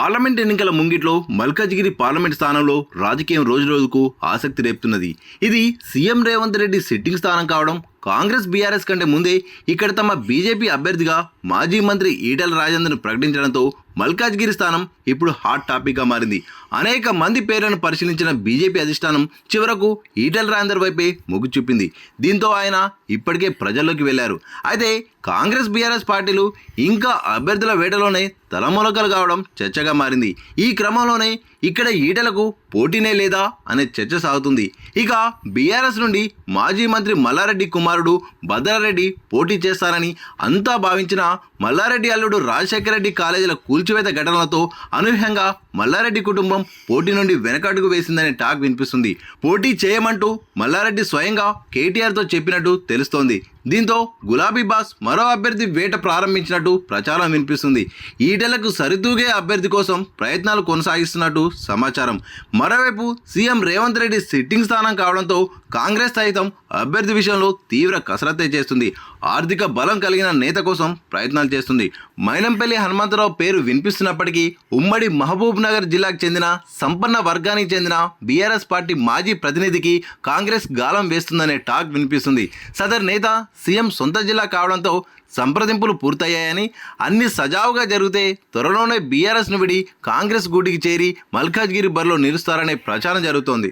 Parliament ఎన్నికల ముంగిట్లో Malkajgiri parliament స్థానంలో రాజకీయం రోజురోజుకు ఆసక్తి రేపుతున్నది. ఇది సీఎం రేవంత్ రెడ్డి సిట్టింగ్ స్థానం కావడం, కాంగ్రెస్ బీఆర్ఎస్ కంటే ముందే ఇక్కడ తమ బీజేపీ అభ్యర్థిగా మాజీ మంత్రి ఈటెల రాజేందర్ను ప్రకటించడంతో మల్కాజ్గిరి స్థానం ఇప్పుడు హాట్ టాపిక్గా మారింది. అనేక మంది పేర్లను పరిశీలించిన బీజేపీ అధిష్టానం చివరకు ఈటెల రాజేందర్ వైపే మొగ్గు చూపింది. దీంతో ఆయన ఇప్పటికే ప్రజల్లోకి వెళ్లారు. అయితే కాంగ్రెస్ బీఆర్ఎస్ పార్టీలు ఇంకా అభ్యర్థుల వేటలోనే తలమునకలు కావడం చర్చగా మారింది. ఈ క్రమంలోనే ఇక్కడ ఈటెలకు పోటీనే లేదా అనే చర్చ సాగుతుంది. ఇక బీఆర్ఎస్ నుండి మాజీ మంత్రి మల్లారెడ్డి కుమారుడు భద్రారెడ్డి పోటీ చేస్తారని అంతా భావించిన మల్లారెడ్డి అల్లుడు రాజశేఖర రెడ్డి కాలేజీల కూల్చివేత ఘటనలతో అనూహ్యంగా మల్లారెడ్డి కుటుంబం పోటీ నుండి వెనకడుగు వేసిందనే టాక్ వినిపిస్తుంది. పోటీ చేయమంటూ మల్లారెడ్డి స్వయంగా కేటీఆర్తో చెప్పినట్టు తెలుస్తోంది. దీంతో గులాబీ బాస్ మరో అభ్యర్థి వేట ప్రారంభించినట్టు ప్రచారం వినిపిస్తుంది. ఈటెలకు సరితూగే అభ్యర్థి కోసం ప్రయత్నాలు కొనసాగిస్తున్నట్టు సమాచారం. మరోవైపు సీఎం రేవంత్ రెడ్డి సిట్టింగ్ స్థానం కావడంతో కాంగ్రెస్ సైతం అభ్యర్థి విషయంలో తీవ్ర కసరత్తే చేస్తుంది. ఆర్థిక బలం కలిగిన నేత కోసం ప్రయత్నాలు చేస్తుంది. మైనంపల్లి హనుమంతరావు పేరు వినిపిస్తున్నప్పటికీ ఉమ్మడి మహబూబ్ నగర్ జిల్లాకు చెందిన సంపన్న వర్గానికి చెందిన బీఆర్ఎస్ పార్టీ మాజీ ప్రతినిధికి కాంగ్రెస్ గాలం వేస్తుందనే టాక్ వినిపిస్తుంది. సదర్ నేత సీఎం సొంత జిల్లా కావడంతో సంప్రదింపులు పూర్తయ్యాయని, అన్ని సజావుగా జరిగితే త్వరలోనే బీఆర్ఎస్ను విడి కాంగ్రెస్ గూటికి చేరి మల్కాజ్గిరి బరిలో నిలుస్తారనే ప్రచారం జరుగుతోంది.